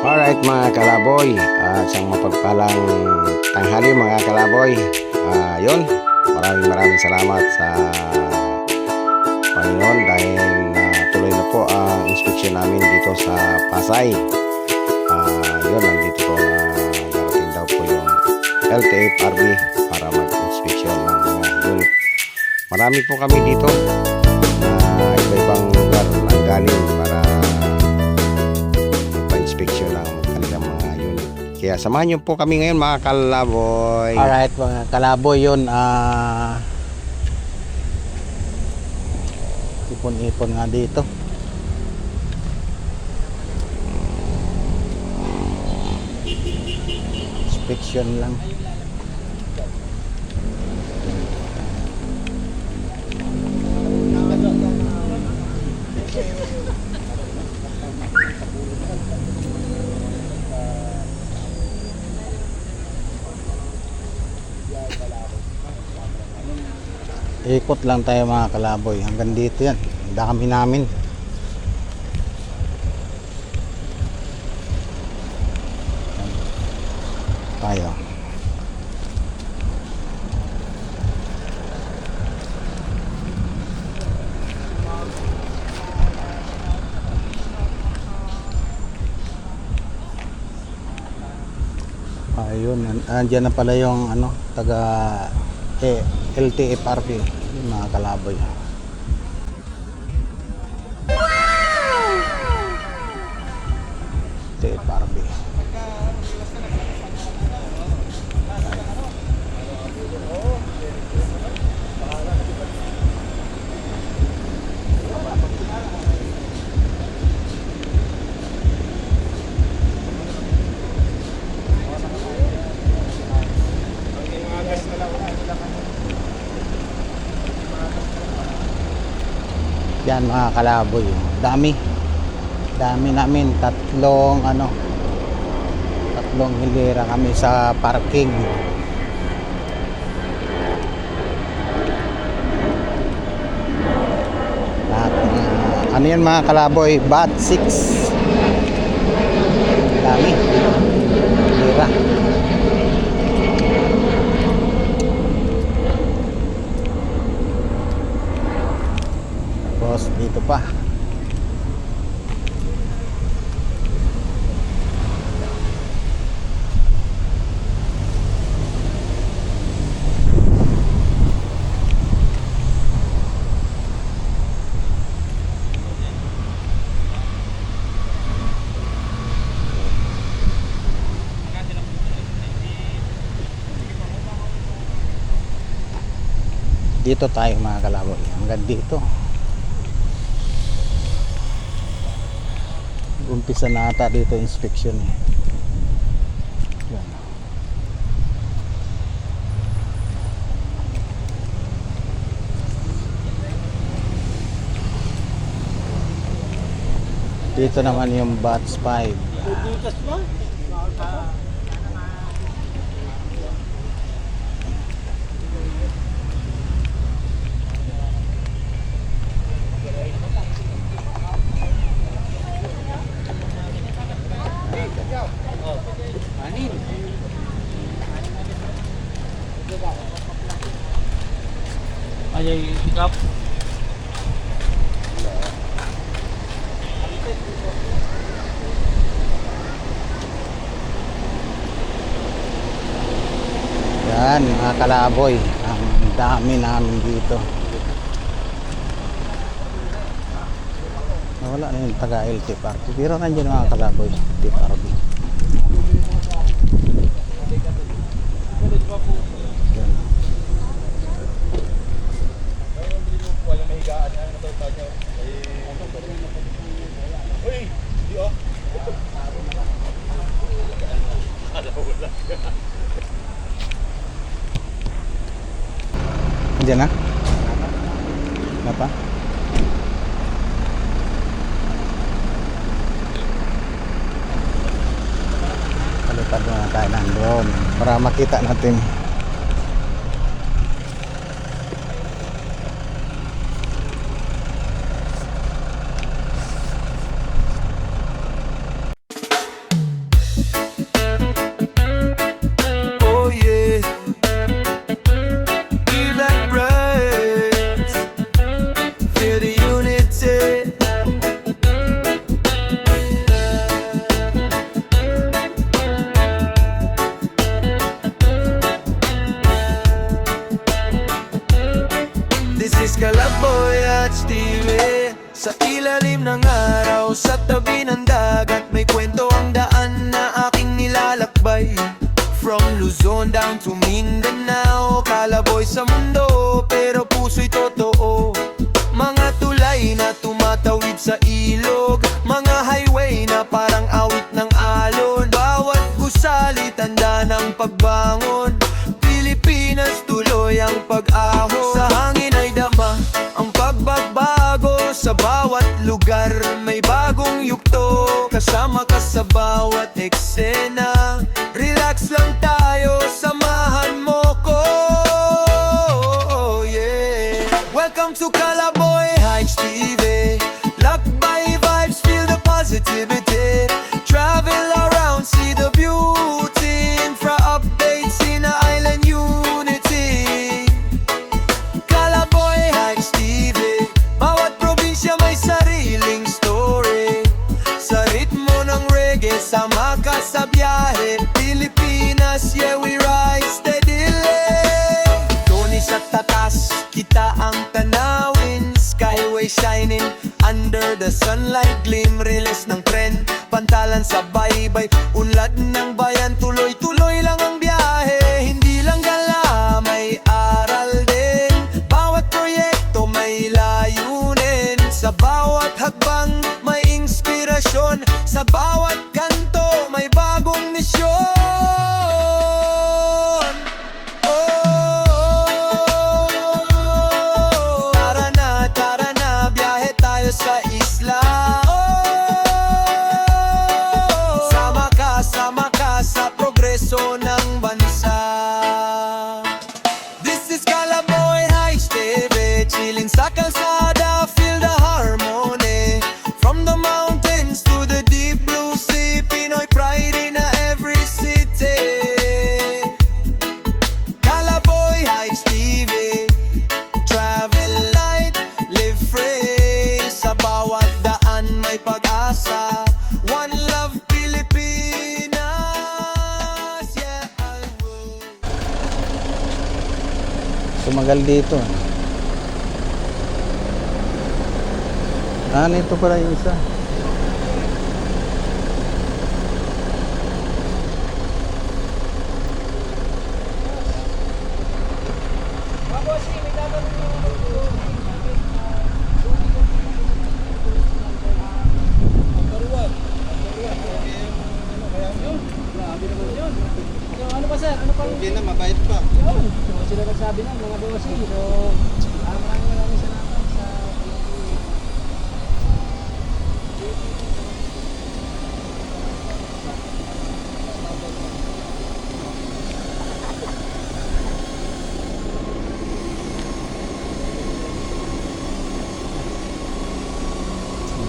Alright mga kalaboy, isang mapagpalang tanghali mga kalaboy. Yun, maraming salamat sa Panginoon dahil tuloy na po ang inspeksyon namin dito sa Pasay. Yun, nandito po darating daw po yung LTFRB para mag-inspeksyon ng mga unit. Marami po kami dito na iba-ibang lugar nang galing para inspeksyon ng kanilang mga unit. Kaya samahan niyo po kami ngayon mga kalaboy. Alright mga kalaboy, yun ipon-ipon nga dito. Inspection lang. Ikot lang tayo mga kalaboy hanggang dito yan. Ang dami namin. Tayo. Ayun, andyan na pala yung taga LTFRB, yung mga kalaboy. LTFRB. Yan mga kalaboy, dami namin, tatlong hilera kami sa parking. At yan mga kalaboy, bat 6, dami hilera. Dito pa dito tayo mga kalaboy hanggang dito. Umpisa na ata dito inspection eh. Yan. Dito naman yung batch 5. Ay, sikap. Yan mga kalaboy, ang dami namin dito. Wala na yung taga LTFRB, pero nandiyan mga kalaboy LTFRB. Yan. Diyan na? Apa? Palipad na tayo ng drone para makita natin. Kalaboy at Stevie sa ilalim ng araw, sa tabi ng dagat, may kwento ang daan na aking nilalakbay. From Luzon down to Mindanao, Kalaboy sa mundo, pero puso'y totoo. Mga tulay na tumatawid sa ilog, mga highway na parang awit ng alon. Bawat gusali tanda ng pagbangon, Pilipinas tuloy ang pag-ahon. Sa hangin ay dama ang pagbabago, sa bawat lugar may bagong yugto. Kasama ka sa bawat eksena, relax lang tayo, samahan mo ko. Yeah. Welcome to Kalaboy Heights TV. Lakbay vibes, feel the positivity. Travel around, see the beauty. Infra updates in the island unity. Kalaboy Heights TV. Bawat probinsya may sariling story. Sa ritmo ng reggae, sama ka sa biyahe. Pilipinas, yeah, we rise steadily. Tony sa tatas, kita ang tanawin. Skyway shining under the sunlight gleam. Release ng tren, pantalan sa baybay. Unlad ng bayan, tuloy-tuloy lang ang biyahe. Hindi lang gala, may aral din. Bawat proyekto may layunin. Sa bawat hakbang may inspirasyon. Sa bawat kanto may bagong misyon. Tara na, biyahe tayo sa isla. Sama ka sa progreso ng bansa. This is Kalaboy Heights TV. Chilling sa kalsada, feel the harmony. From the mountains to the deep blue sea, Pinoy pride in every city. Kalaboy Heights TV. Travel light, live free. Sa bawat daan may pag-asa. One love Pilipinas. Yeah, I will. Sumagal dito. Nito pala yung isa. Ano pa sir? Ano pa? Hindi na, mabait pa. Yun. So, sila nagsabi ng mga bossing. So, maraming salamat sa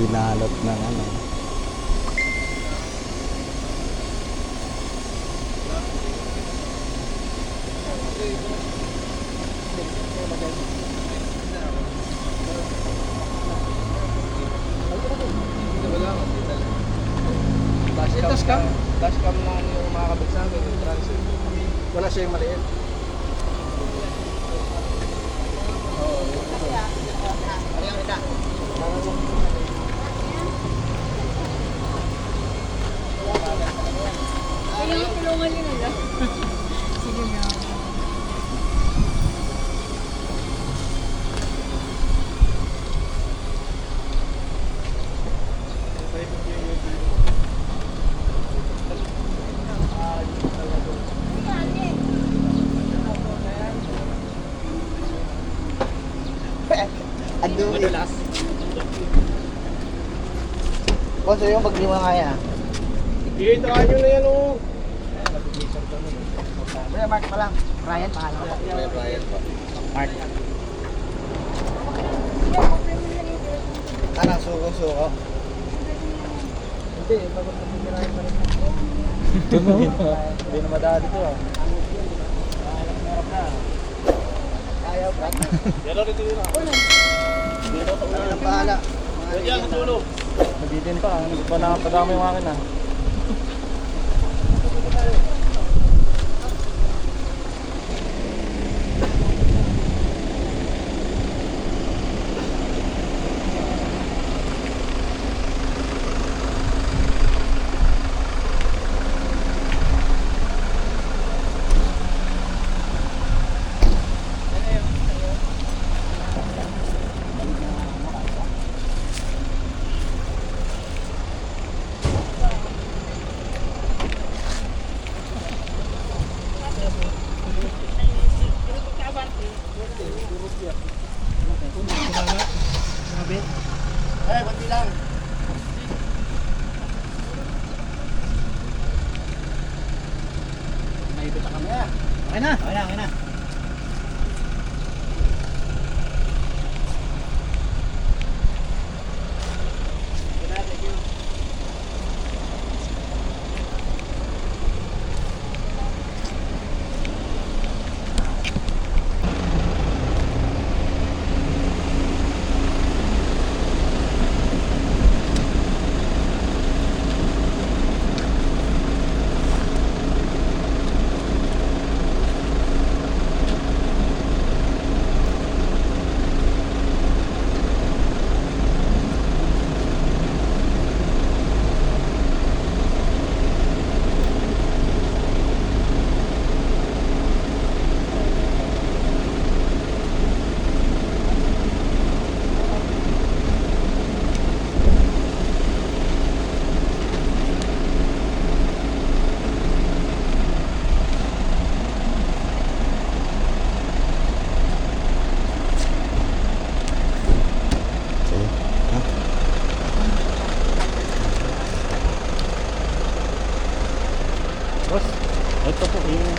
Binalot ng ano. Dashcam? Dashcam na yung makakabit sa akin, yung transit. Wala siya yung maliit. Ayun, tulungan nyo na lang. Sige na. Madalas. Boss, yung pag di mo kaya. Iitaan nyo na yan o. Kuya, Mark pa lang. Ryan, pahala ko. Mark. Anong suko-suko? Hindi, bakit namin pa rin. Hindi na madali to ah. Ayaw, Brad. Yan o, rito yun ah. Ang pahala. Yan, sa dulo. Nabitin pa, hindi pa nakapadama yung akin ah. Okay na, okay na, okay na. Boss, ito po yung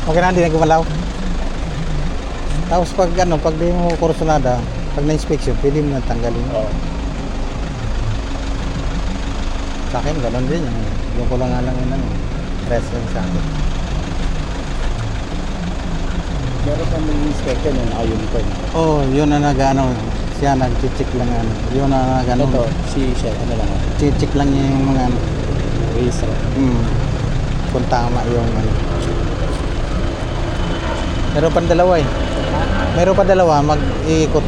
okay na, hindi na gumalaw. Tapos pag ano, pag di mo kursunada, pag na-inspection, pwede mo nang tanggalin. Oo. Sa akin, gano'n din yung ko lang nga lang yun, ano, rest lang sa akin. Meron pa may inspection yun, ayun ko. Oo, yun na nag-ano, siya nag-check lang ano. Yun na nag-ano. Ito, si siya, ano lang. Check lang niya yung mga ano. Register. Kung tama yung ano. Meron pa dalawa eh. Meron pa dalawa, mag-iikot.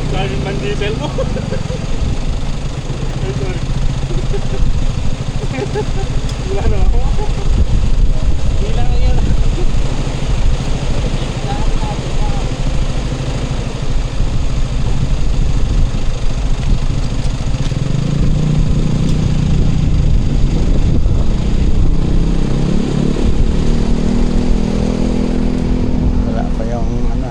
Galing man diesel mo. Ay, sorry. Wala na ako. Bilang lang yan. Wala pa yung ano.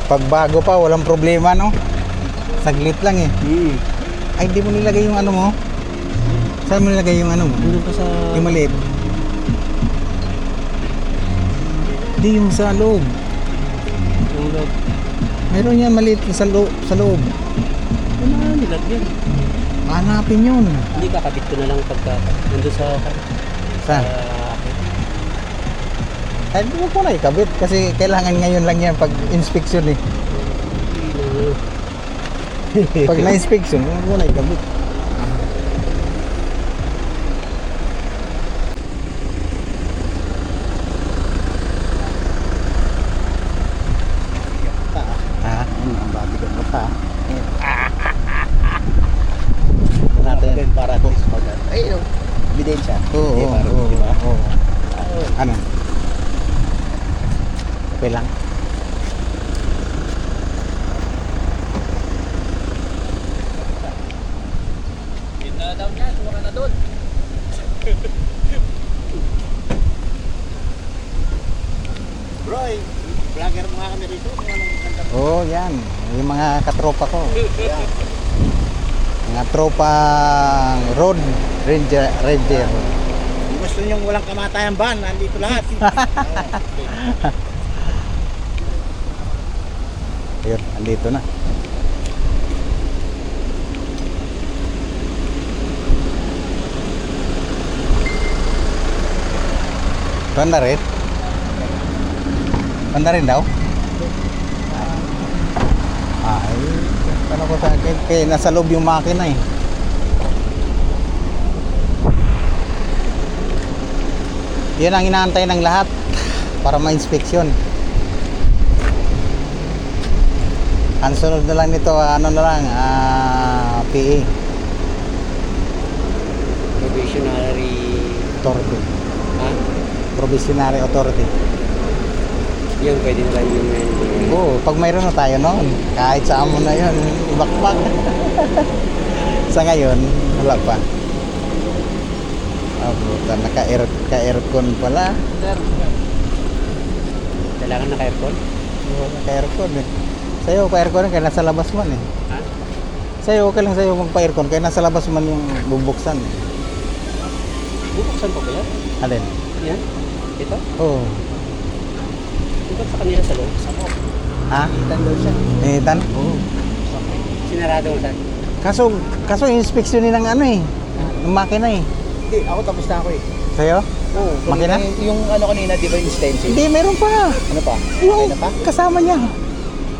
Pag bago pa, walang problema, no? Saglit lang eh. Ay, hindi mo nilagay yung ano mo? Saan mo nilagay yung ano mo? Doon pa sa... Yung maliit. Hindi yung sa loob. Yung loob. Meron yan maliit sa loob. Ano na nilagyan? Hanapin yun. Hindi, kakabit ko na lang pagka nandun sa... Saan? Ay, huwag mo na ikabit kasi kailangan ngayon lang yan pag inspection eh. Pag na-inspection, huwag mo na ikabit. Ha? Ang babi ko mata. Natin para at least pag ayun, ebidensya. Oo, oo. Ano? Okay lang. Nag-agarap mga kami rito. Oo, yan. Yung mga katropa ko. Mga tropang road ranger. Gusto nyo walang kamatayan ban, nandito lahat. Ayun, andito na. Panda rin? Panda rin daw? Ay, ano ko sa akin? Kaya nasa loob yung makina eh. Yan ang inaantay ng lahat para ma-inspeksyon. Ang sunod na lang nito, ano na lang, PA. Probationary. Authority. Ha? Provisionary Authority. Yung pwede na lang yung Oo, pag mayroon na tayo noon, kahit sa amo na yun, ibakbak. Sa ngayon, wala pa. Puta, naka-aircon pala. Sir. Kailangan naka-aircon? Oo, naka-aircon eh. Sa'yo, pa-aircon kaya nasa labas man eh. Ha? Sa'yo, okay lang sa'yo magpa-aircon kaya nasa labas man yung bubuksan. Bubuksan pa ba yan? Alin? Yan? Ito? Oo. Ito sa kanila sa loob? Sa loob. Ha? Itan daw siya. Eh, tan? Oo. Sinarado mo saan? Kaso inspeksyonin ng ano eh. Ng makina eh. Hindi, ako tapos na ako eh. Sa'yo? Oo. Makina? Yung ano kanina, di ba yung stencil? Hindi, meron pa. Ano pa? Yung Okay na pa? kasama niya.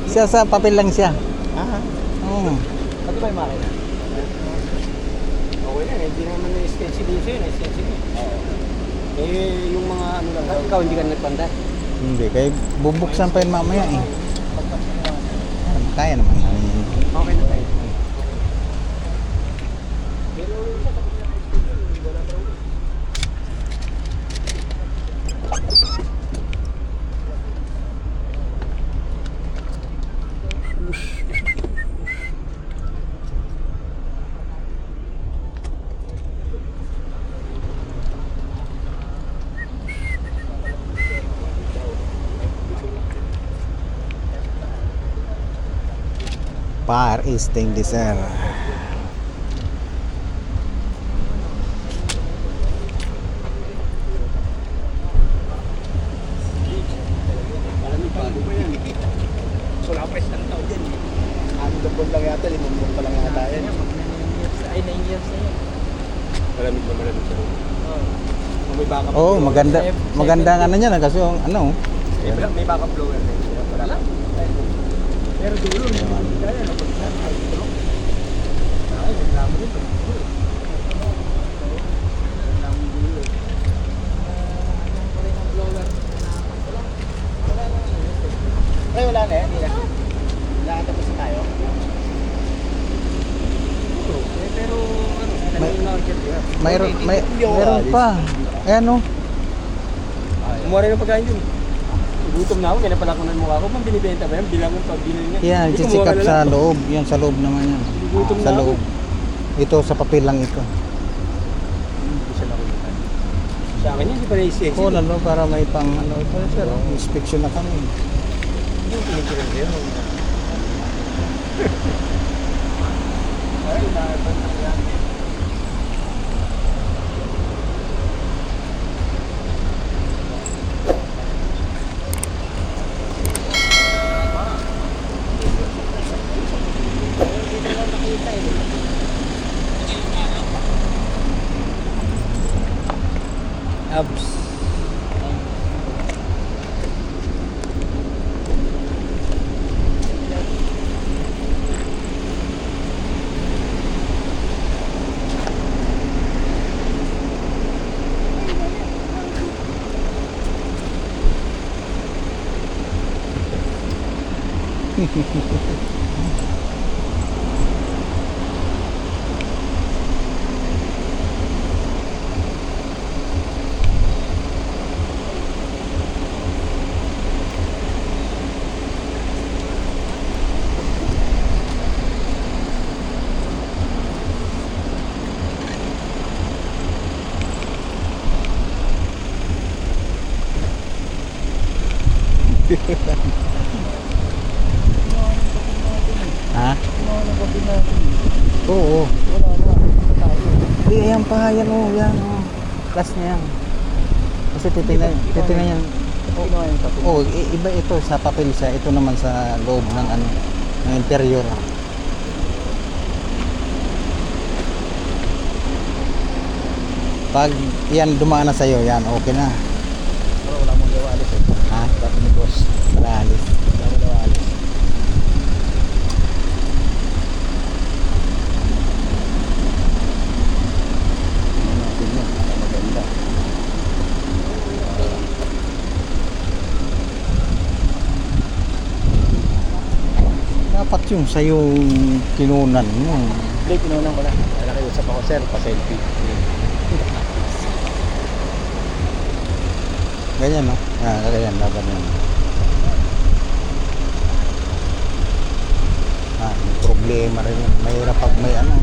Siya sa papel lang siya. Ah, Oo. pati ba yung makina? Okay na, hindi naman na stencil din siya yun. Stencil yun. Eh, yung mga ano lang. Ikaw hindi ka nagpanda. Hindi, kaya bubuksan pa yun mamaya eh. Kaya naman. Okay na tayo. Far Easting Desert. So, wala pa isang tao dyan. Ano na buwan lang yata, 5 buwan pa lang yata yan. Ay, 9 years na yun. Malamig na malamig siya. May backup Oh, maganda. Maganda ang ano niya na kasi yung ano. May backup blower na yun. Wala. Pero dulo, kaya na pag ay, reklamo dito. Ay, wala na yan. Hindi na. Wala na, tapos na tayo. Pero, ano, Mayroon pa. Ayan oh. Umari ng pagkain yun. Gutom na ako, kaya napalakunan mo ako. Pang binibenta ba yan? Bilang mo pag binili niya. Yan, Hindi, chichik kumuha up ka na sa lang. loob. Yan sa loob naman yan. Gutom Sa na ako. loob. Ito sa papel lang ito. Hindi siya nakulitan. Sa akin yun, hindi pa na-stencil. Ko na no para may pang ano ito sir. Inspection na kami. Hindi yung pinigilan ko yun. Ay, nakaiban na yan. Abs. Ha? Ano ba na? Oo. Wala na. Wala tayo. Ayan pa, yan o, yan o. Last niya yan. Kasi titingnan yan. Ginawa yung papel. Oh, iba ito sa papel siya. Ito naman sa loob ng ano, ng interior. Pag yan dumaan na sa'yo, yan, okay na. Pero wala mong gawa alis eh. Ha? Dati ni boss. Wala alis. Wala mong gawa alis. Ano natin yun? Maganda. Dapat yung sa'yo kinunan mo. Hindi, pinunan ko na. Nakiusap ako, sir, pa-selfie. Ganyan, no? Ganyan, dapat yan. May problema rin yun. Mahirap pag may ano.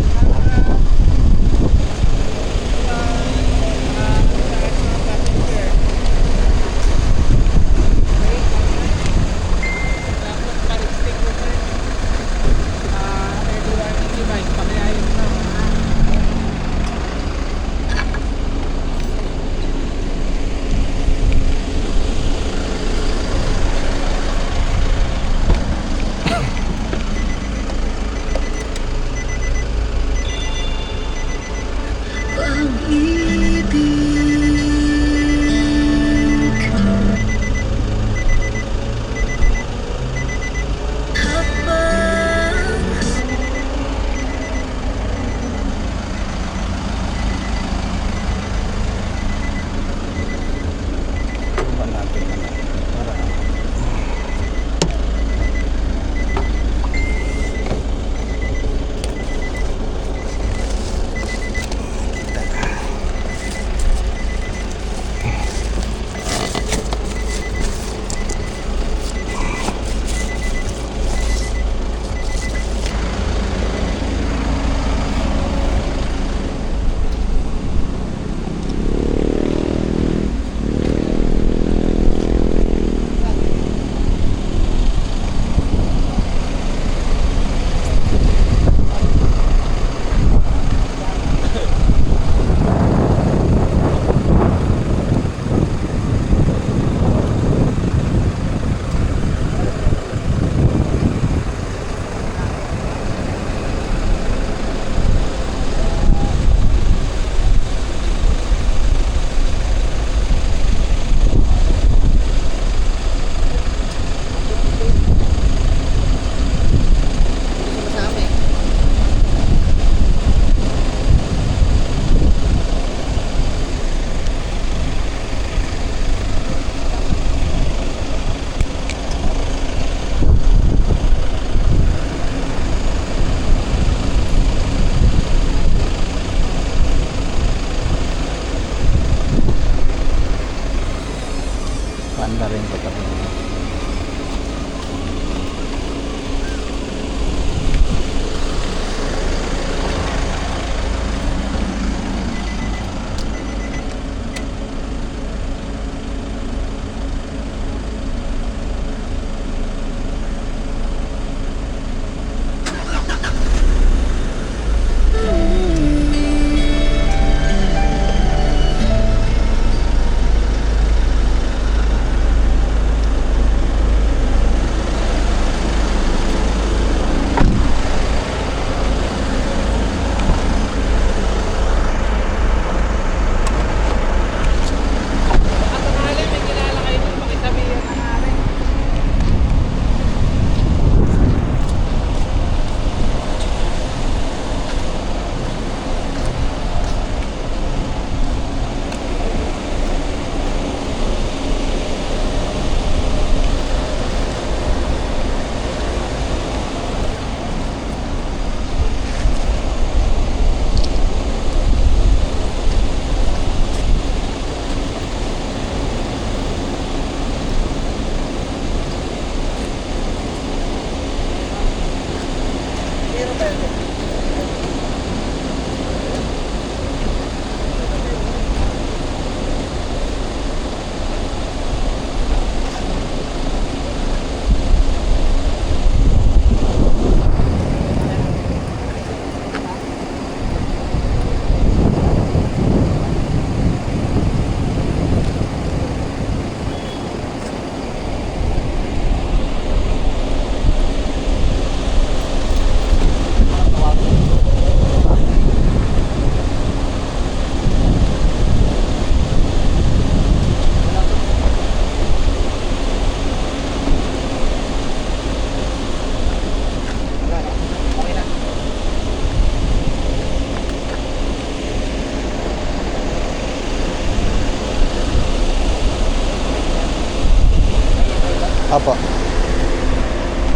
Opo.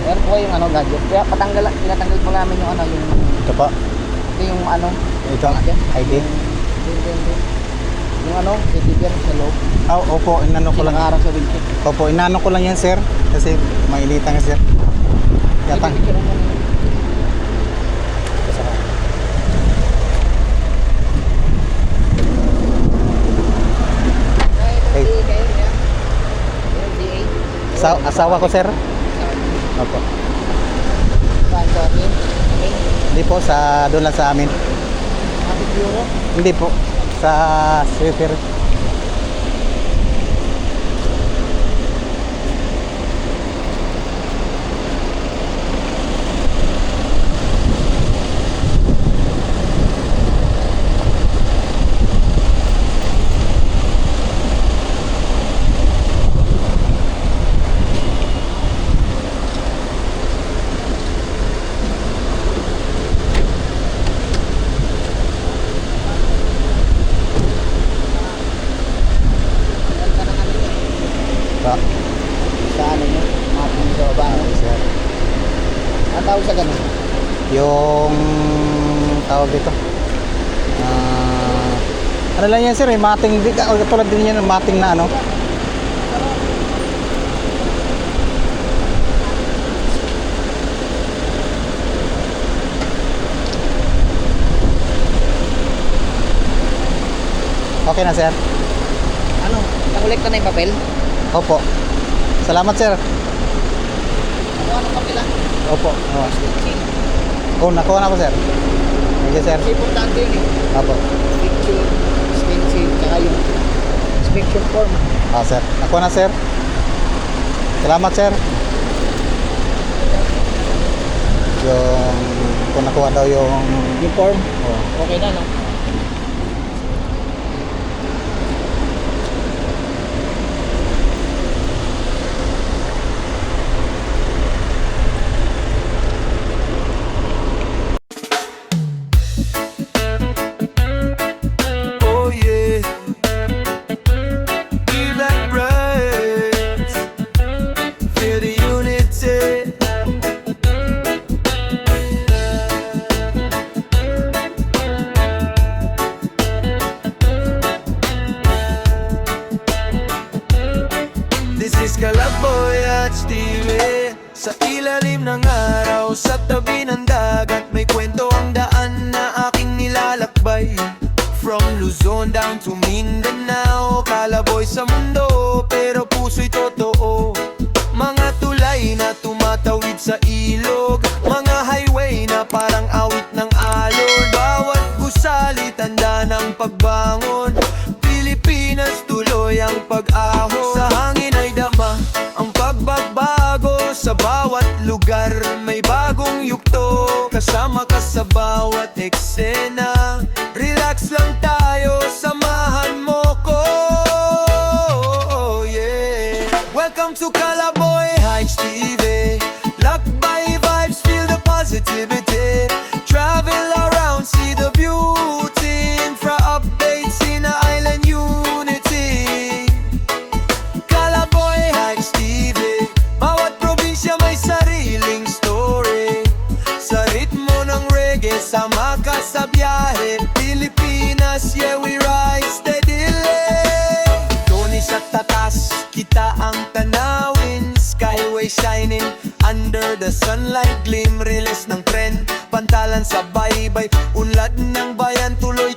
Meron po kayong gadget. Kaya tinatanggal po namin yung Ito po. ito yung Ito, ID. yung titigan sa loob. Opo, inano ko lang. Nakaharap sa windshield. Opo, inano ko lang yan, sir. Kasi mainitan nga, sir. Yatang. Okay. Asawa ko, sir. Opo. Hindi po, doon lang sa amin. Hindi po, sa Swiffer. Sa mapping sa baba. Sir. Ang tawag sa ganun? Yung tawag dito. Ano lang yan, sir, mating tulad din yan, mating na ano. Okay na, sir. Nakolekta na yung papel? Opo. Salamat, sir. Anong papel Opo. Nakuha na po, sir. Thank you, sir. Kasi importante yun Opo. Picture, stencil, tsaka yung inspection form. Sir. Nakuha na, sir. Salamat, sir. Kung nakuha daw yung form? Oh. Okay na, no? Oh yeah, feel that rise, feel the unity. This is Kalaboy at Stevie. Sa ilalim ng araw, sa tabi ng dagat, may kwento ang daan na aking nilalakbay. From Luzon down to Mindanao, Kalaboy sa mundo, pero puso'y totoo. Mga tulay na tumatawid sa ilog, mga highway na parang awit ng alon. Bawat gusali, tanda ng pagbangon, Pilipinas tuloy ang pag-ahon. Sa hangin ay dama ang pagbabago, sa bawat lugar may bagong yugto. Kasama ka sa bawat eksena, relax lang tayo, samahan mo ko. Yeah. Welcome to Kalaboy Heights TV. Lakbay vibes, feel the positivity. Travel around, see the beauty. Infra updates in the island unity. Kalaboy Heights TV. Bawat probinsya may sariling story. Sa ritmo ng reggae, sama ka sa biyahe. Pilipinas, yeah, we rise steadily. Tony sa tatas, kita ang tanawin. Skyway shining, under the sunlight gleam. Release ng tren, pantalan sa baybay. Unlad ng bayan, tuloy